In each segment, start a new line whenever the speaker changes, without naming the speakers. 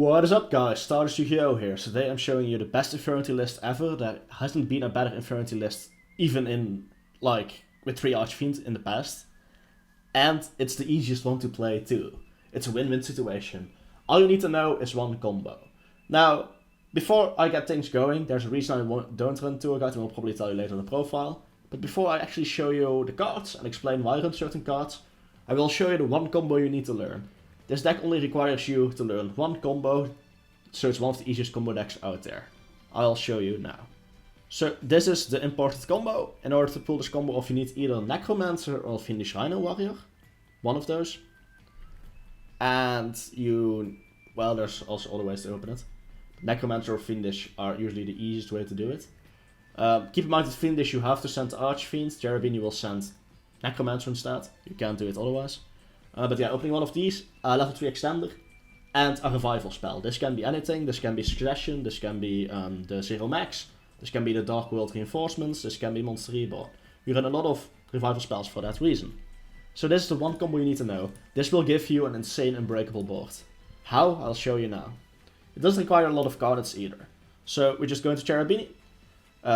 What is up, guys? StardustYGO here. Today I'm showing you the best Infernity list ever. There hasn't been a better Infernity list even in, with 3 Archfiends in the past. And it's the easiest one to play too. It's a win-win situation. All you need to know is one combo. Now, before I get things going, there's a reason I don't run tour guide, and I'll probably tell you later in the profile. But before I actually show you the cards and explain why I run certain cards, I will show you the one combo you need to learn. This deck only requires you to learn one combo, so it's one of the easiest combo decks out there. I'll show you now. So this is the imported combo. In order to pull this combo off, you need either Necromancer or Fiendish Rhino Warrior. One of those. And well, there's also other ways to open it. Necromancer or Fiendish are usually the easiest way to do it. Keep in mind that Fiendish you have to send Archfiend. Cherubini will send Necromancer instead. You can't do it otherwise. But yeah, opening one of these, level 3 extender, and a revival spell. This can be anything. This can be Succession, this can be the Zero Max, this can be the Dark World Reinforcements, this can be Monster Reborn. We run a lot of revival spells for that reason. So this is the one combo you need to know. This will give you an insane unbreakable board. How? I'll show you now. It doesn't require a lot of cards either. So we're just going to Cherubini,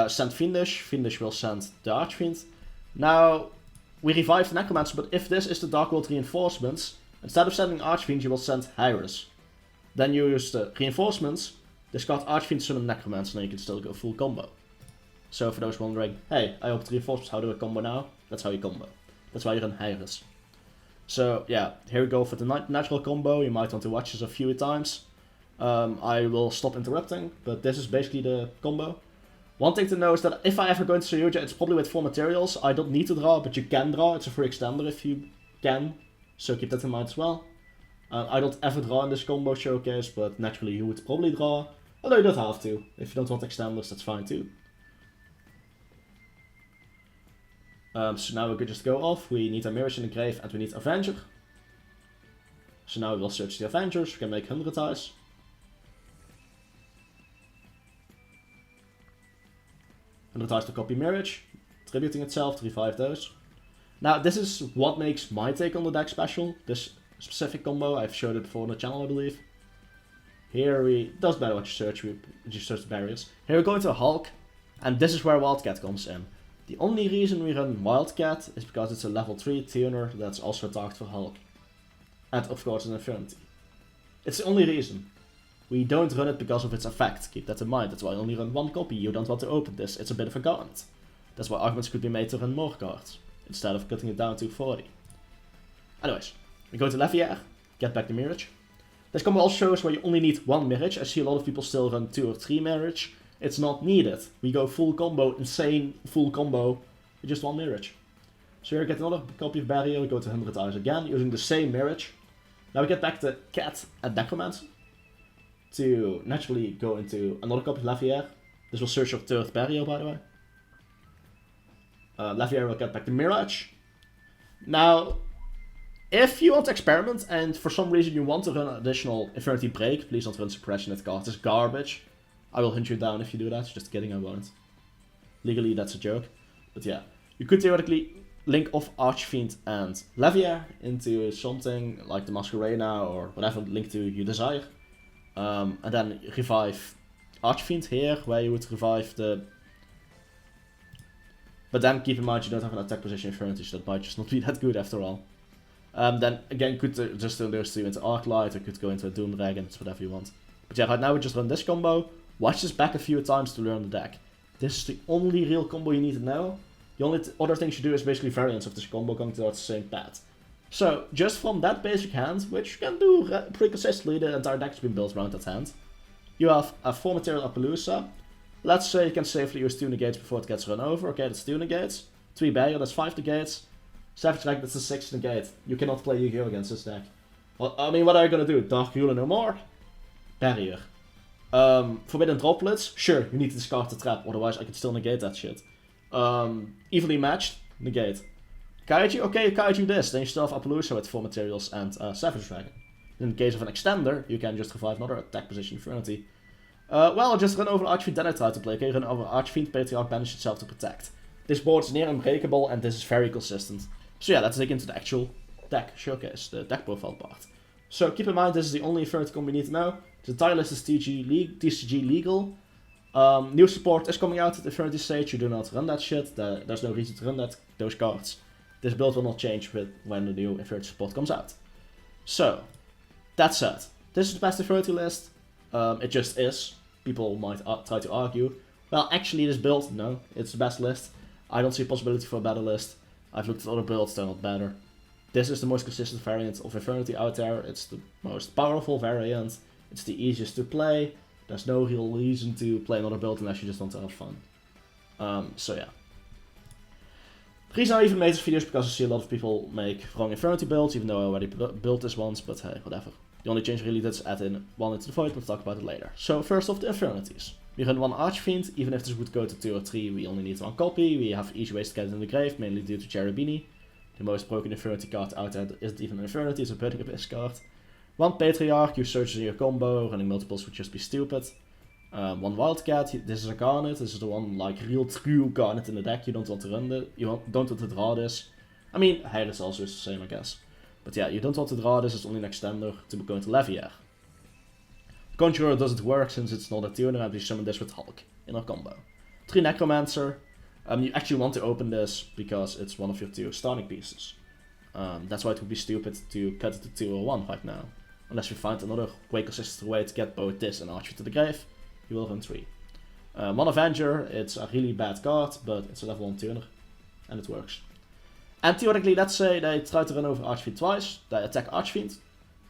send Fiendish, Fiendish will send the Archfiend. Now, we revive the Necromancer, but if this is the Dark World Reinforcements, instead of sending Archfiend, you will send Hyris. Then you use the Reinforcements, discard Archfiend, summon Necromancer, and then you can still go full combo. So for those wondering, hey, I opened Reinforcements, how do I combo now? That's how you combo. That's why you run Hyris. So yeah, here we go for the natural combo. You might want to watch this a few times. I will stop interrupting, but this is basically the combo. One thing to know is that if I ever go into Sayuja, it's probably with 4 materials. I don't need to draw, but you can draw. It's a free extender if you can. So keep that in mind as well. I don't ever draw in this combo showcase, but naturally you would probably draw. Although you don't have to. If you don't want extenders, that's fine too. So now we could just go off. We need a Mirage in the grave and we need Avenger. So now we will search the Avengers. We can make 100 eyes. And it tries to copy Mirage, tributing itself to revive those. Now, this is what makes my take on the deck special. This specific combo, I've showed it before on the channel, I believe. Here it does matter what you search the barriers. Here we go into Hulk, and this is where Wildcat comes in. The only reason we run Wildcat is because it's a level 3 tuner that's also a target for Hulk. And of course an Infernity. It's the only reason. We don't run it because of its effect, keep that in mind. That's why I only run 1 copy, you don't want to open this, it's a bit of a gauntlet. That's why arguments could be made to run more cards, instead of cutting it down to 40. Anyways, we go to Levier, get back the Mirage. This combo also shows where you only need 1 Mirage. I see a lot of people still run 2 or 3 Mirage. It's not needed. We go full combo, insane full combo, with just 1 Mirage. So here we get another copy of Barrier, we go to 100 eyes again, using the same Mirage. Now we get back to Cat and Necromancer. To naturally go into another copy of Levier. This will search your 3rd barrier, by the way. Levier will get back the Mirage. Now, if you want to experiment and for some reason you want to run an additional Infernity Break, please don't run Suppression, that card is garbage. I will hunt you down if you do that, just kidding, I won't. Legally, that's a joke. But yeah, you could theoretically link off Archfiend and Levier into something like the Masquerena or whatever link to you desire. And then revive Archfiend here, where you would revive the... But then keep in mind you don't have an attack position Infernity, so that might just not be that good after all. Then again, you could just turn those 2 into Arclight, or could go into a Doom Dragon, it's whatever you want. But yeah, right now we just run this combo. Watch this back a few times to learn the deck. This is the only real combo you need to know. The only other things you do is basically variants of this combo going towards the same path. So, just from that basic hand, which you can do pretty consistently, the entire deck has been built around that hand. You have a 4 material Appaloosa. Let's say you can safely use 2 negates before it gets run over. Okay, that's 2 negates. 3 barrier, that's 5 negates. Savage Dragon, that's a 6 negate. You cannot play Yu-Gi-Oh! Against this deck. Well, I mean, what are you gonna do? Dark Ruler no more? Barrier. Forbidden Droplets? Sure, you need to discard the trap, otherwise I can still negate that shit. Evenly Matched? Negate. Kaiju? Okay, you Kaiju this, then you still have Appaloosa with 4 materials and Savage Dragon. In the case of an extender, you can just revive another attack position Infernity. Well, just run over Archfiend, then I try to play. Okay, run over Archfiend, Patriarch, banish itself to protect. This board is near unbreakable and this is very consistent. So yeah, let's dig into the actual deck showcase, the deck profile part. So keep in mind, this is the only Infernity combo you need to know. The entire list is TCG legal. New support is coming out at Infernity stage. You do not run that shit. There's no reason to run those cards. This build will not change when the new Infernity support comes out. So, that said, this is the best Infernity list. It just is. People might try to argue, well, actually this build, no, it's the best list. I don't see a possibility for a better list. I've looked at other builds, they're not better. This is the most consistent variant of Infernity out there. It's the most powerful variant. It's the easiest to play. There's no real reason to play another build unless you just want to have fun. So yeah. The reason I even made this video is because I see a lot of people make wrong Infernity builds, even though I already built this once, but hey, whatever. The only change really did is add in one into the void, we'll talk about it later. So first off, the Infernities. We run one Archfiend, even if this would go to 2 or 3, we only need one copy. We have easy ways to get it in the grave, mainly due to Cherubini. The most broken Infernity card out there isn't even an Infernity, it's a Burning Abyss card. One Patriarch, you search in your combo, running multiples would just be stupid. One Wildcat, this is a Garnet, this is the one like real true Garnet in the deck, you don't want to run it, you don't want to draw this. I mean, Heilis also is the same, I guess. But yeah, you don't want to draw this, it's only an extender to go into Levier. Conjurer doesn't work since it's not a tuner and we summon this with Hulk in our combo. 3 Necromancer, you actually want to open this because it's one of your 2 starting pieces. That's why it would be stupid to cut it to 2 or 1 right now. Unless we find another way consistent way to get both this and Archer to the grave, you will run 3. One Avenger, it's a really bad card, but it's a level 1 tuner, and it works. And theoretically, let's say they try to run over Archfiend twice, they attack Archfiend,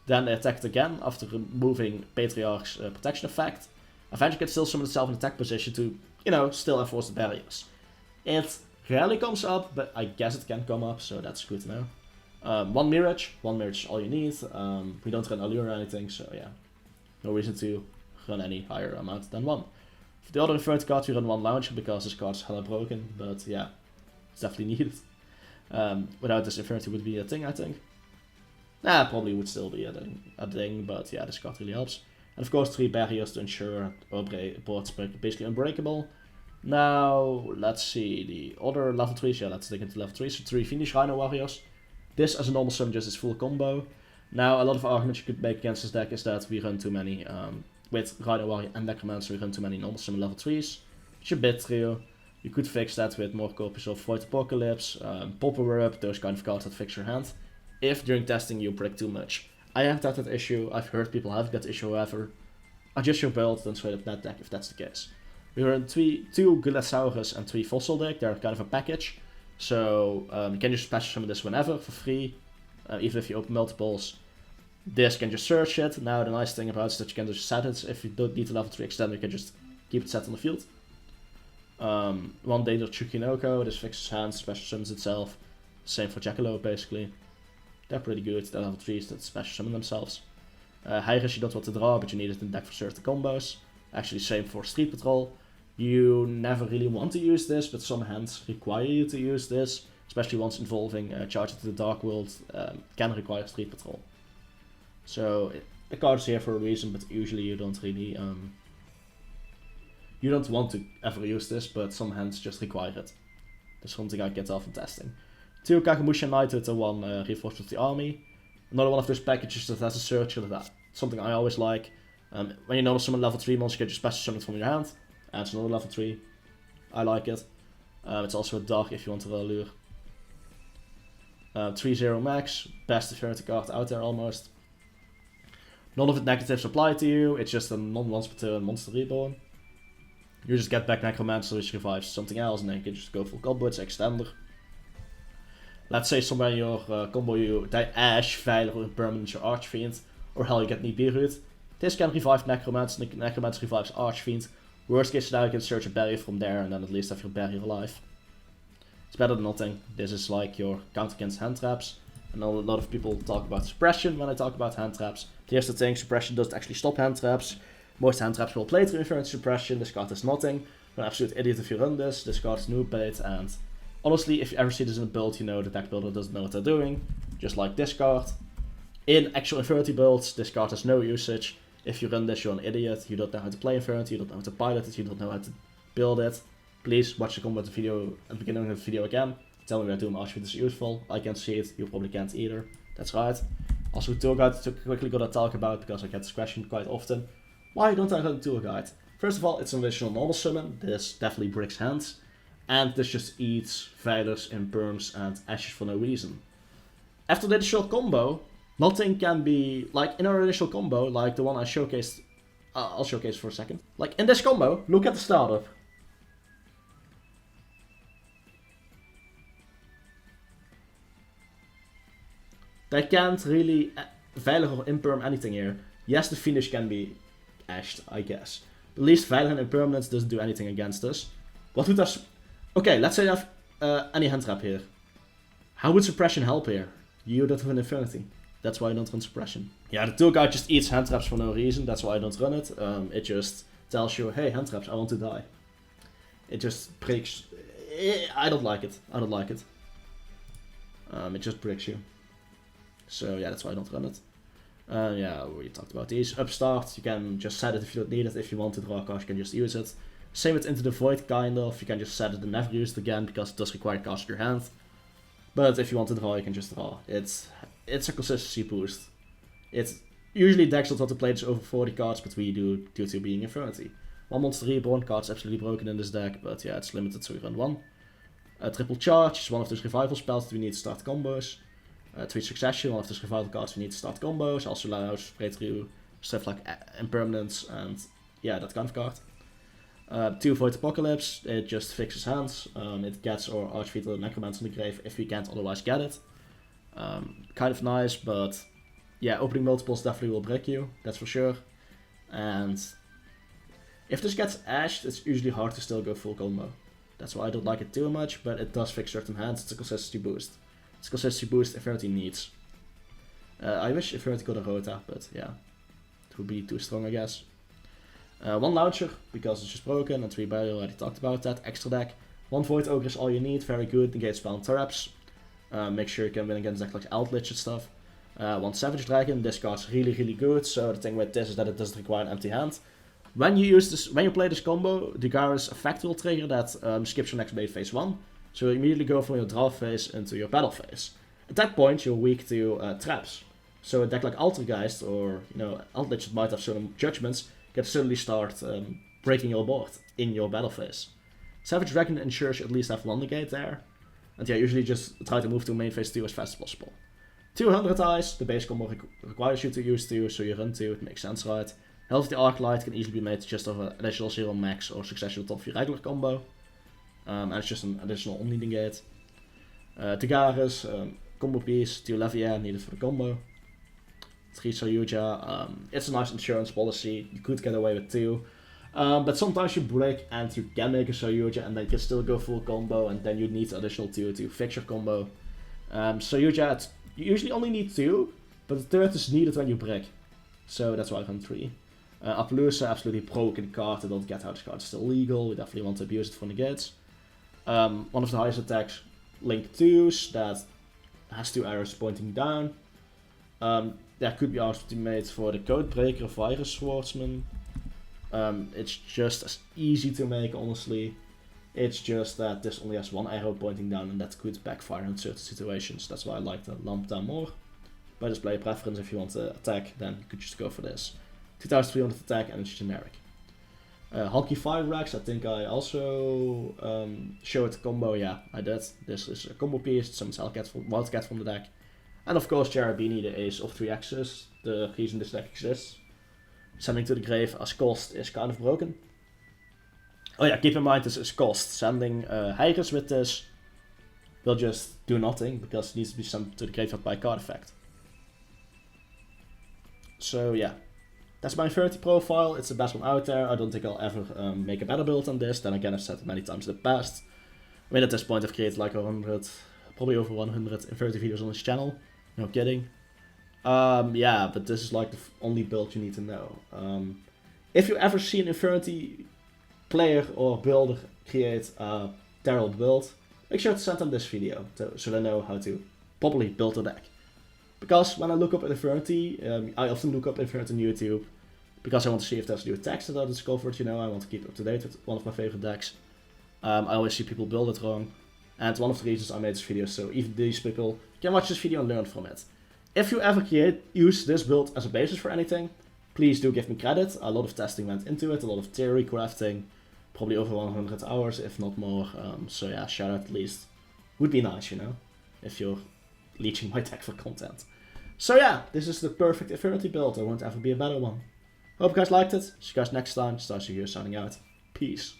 then they attack it again after removing Patriarch's protection effect. Avenger can still summon itself in attack position to, you know, still enforce the barriers. It rarely comes up, but I guess it can come up, so that's good to know. One Mirage is all you need. We don't run Allure or anything, so yeah. No reason to run any higher amount than 1. For the other Infernity cards, we run 1 Launcher because this card is hella broken, but yeah, it's definitely needed. Without this Infernity would be a thing, I think. Nah, probably would still be a thing, but yeah, this card really helps. And of course 3 barriers to ensure our board's basically unbreakable. Now, let's see, the other level 3s, yeah, let's dig into level 3s. So 3 Fiendish Rhino Warriors. This as a normal summon just is full combo. Now, a lot of arguments you could make against this deck is that we run too many, with Rhino Warrior and Necromancer, we run too many normal summon level 3s. It's a bit trio. You could fix that with more copies of Void Apocalypse, Popper Up, those kind of cards that fix your hand. If during testing you predict too much. I haven't had that issue, I've heard people have that issue, however. Adjust your build, then straight up that deck if that's the case. We run 2 Gulasaurus and 3 Fossil deck, they're kind of a package. So you can just special summon this whenever for free, even if you open multiples. This can just search it. Now the nice thing about it is that you can just set it. If you don't need a level 3 extender, you can just keep it set on the field. 1 Danger Chukinoko, this fixes hands, special summons itself. Same for Jackalope basically. They're pretty good, they're level 3s that special summon themselves. Hyris you don't want to draw, but you need it in the deck for certain combos. Actually same for Street Patrol. You never really want to use this, but some hands require you to use this. Especially ones involving Charge into the Dark World can require Street Patrol. So the card is here for a reason, but usually you don't really you don't want to ever use this, but some hands just require it. That's something I get often testing. 2 Kakamusha Knighthood and 1 Reinforcement of the Army. Another one of those packages that has a searcher, that's something I always like. When you normal summon level 3 monster, you can just special summon it from your hand. And it's another level 3. I like it. It's also a dark if you want to roll Allure. 3-0 max, best Infernity card out there almost. None of the negatives apply to you, it's just a non-once per turn monster reborn. You just get back Necromancer which revives something else and then you can just go full combo, it's extender. Let's say somewhere in your combo you die Ash, Veiler, or Permanent your Archfiend, or hell you get Nibiru. This can revive Necromancer, Necromancer revives Archfiend. Worst case scenario, you can search a barrier from there and then at least have your barrier alive. It's better than nothing. This is like your counter against hand traps. And a lot of people talk about suppression when I talk about hand traps. Here's the thing, suppression doesn't actually stop hand traps. Most hand traps will play through Infernity suppression. This card is nothing. You're an absolute idiot if you run this. This card is noob bait, and honestly, if you ever see this in a build, you know the deck builder doesn't know what they're doing. Just like this card. In actual Infernity builds, this card has no usage. If you run this, you're an idiot. You don't know how to play Infernity, you don't know how to pilot it, you don't know how to build it. Please watch the combat video at the beginning of the video again. Tell me where Doom Archfiend is useful. I can't see it, you probably can't either. That's right. Also, tour guide to quickly gonna talk about, because I get this question quite often. Why don't I run a tour guide? First of all, it's an additional normal summon. This definitely bricks hands. And this just eats Veilers, Imperms, and Ashes for no reason. After the initial combo, nothing can be, like in our initial combo, like the one I showcased, I'll showcase for a second. Like in this combo, look at the startup. They can't really Veiler or Imperm anything here. Yes, the finish can be ashed, I guess. At least Veiler and Impermanence doesn't do anything against us. What would us... Okay, let's say you have any hand trap here. How would suppression help here? You don't have an Infernity. That's why I don't run suppression. Yeah, the tour guide just eats hand traps for no reason. That's why I don't run it. It just tells you, hey, hand traps, I want to die. It just breaks... I don't like it. I don't like it. It just breaks you. So yeah, that's why I don't run it. Yeah, we talked about these. Upstart, you can just set it if you don't need it. If you want to draw a card, you can just use it. Same with Into the Void, kind of. You can just set it and never use it again, because it does require cast your hand. But if you want to draw, you can just draw. It's a consistency boost. It's usually decks don't want to play this over 40 cards, but we do due to being Infernity. 1 Monster Reborn card's absolutely broken in this deck, but yeah, it's limited, so we run 1. Triple Charge is one of those revival spells that we need to start combos. 3 Succession, one of those revival cards we need to start combos. Also allows spray through stuff like Impermanence and yeah, that kind of card. 2 Void Apocalypse, it just fixes hands. It gets our Archfighter Necromancer in the grave if we can't otherwise get it. Kind of nice, but yeah, opening multiples definitely will break you, that's for sure. And if this gets ashed, it's usually hard to still go full combo. That's why I don't like it too much, but it does fix certain hands. It's a consistency boost. It's a consistency boost Infernity needs. I wish Infernity got a Rota, but yeah, it would be too strong, I guess. 1 Launcher, because it's just broken, and 3 Barrier, already talked about that. Extra deck. 1 Void Ogre is all you need, very good, negate spell and traps. Make sure you can win against decks like Eldritch and stuff. 1 Savage Dragon, this card's really, really good, so the thing with this is that it doesn't require an empty hand. When you play this combo, the Garrus effect will trigger that skips your next bait phase 1. So you immediately go from your draw phase into your battle phase. At that point, you're weak to traps. So a deck like Altergeist or Eldritch that might have certain judgments can suddenly start breaking your board in your battle phase. Savage Dragon ensures you at least have 1 negate there. And yeah, usually just try to move to main phase 2 as fast as possible. 200 eyes, the base combo requires you to use 2, so you run 2, it makes sense, right? Health of the Arclight can easily be made just of an additional 0 max or Succession top 4 regular combo. And it's just an additional only negate. Tigaris, combo piece, 2 Leviair needed for the combo. 3 Saryuja, it's a nice insurance policy, you could get away with 2. But sometimes you break and you can make a Saryuja and then you can still go full combo and then you need additional 2 to fix your combo. Saryuja, you usually only need 2, but the 3rd is needed when you break. So that's why I run 3. Appaloosa, absolutely broken card, I don't get how this card is still legal, we definitely want to abuse it for negates. One of the highest attacks, Link 2s, that has 2 arrows pointing down. That could be optimized for the Codebreaker or Virus Swordsman. It's just as easy to make, honestly. It's just that this only has 1 arrow pointing down and that could backfire in certain situations. That's why I like the Lamp down more. By this player preference, if you want to attack, then you could just go for this. 2300 attack and it's generic. Hulky Fire Rex, I think I also showed the combo, yeah, I did. This is a combo piece, some Wildcat from the deck. And of course Cherubini, the ace of 3 X's, the reason this deck exists. Sending to the grave as cost is kind of broken. Oh yeah, keep in mind this is cost. Sending Hygris with this will just do nothing, because it needs to be sent to the graveyard by card effect. So yeah. That's my Infernity profile, it's the best one out there. I don't think I'll ever make a better build than this. Then again, I've said it many times in the past. I mean, at this point I've created like 100, probably over 100 Infernity videos on this channel. No kidding. Yeah, but this is like the only build you need to know. If you ever see an Infernity player or builder create a terrible build, make sure to send them this video so they know how to properly build a deck. Because when I look up Infernity, I often look up Infernity on YouTube, because I want to see if there's new attacks that are discovered, I want to keep up to date with one of my favorite decks. I always see people build it wrong, and one of the reasons I made this video, so even these people can watch this video and learn from it. If you ever use this build as a basis for anything, please do give me credit. A lot of testing went into it, a lot of theory crafting, probably over 100 hours, if not more. So yeah, shout out at least. Would be nice, you know, if you're leeching my deck for content. So yeah, this is the perfect Infernity build. There won't ever be a better one. Hope you guys liked it. See you guys next time. StardustYGO signing out. Peace.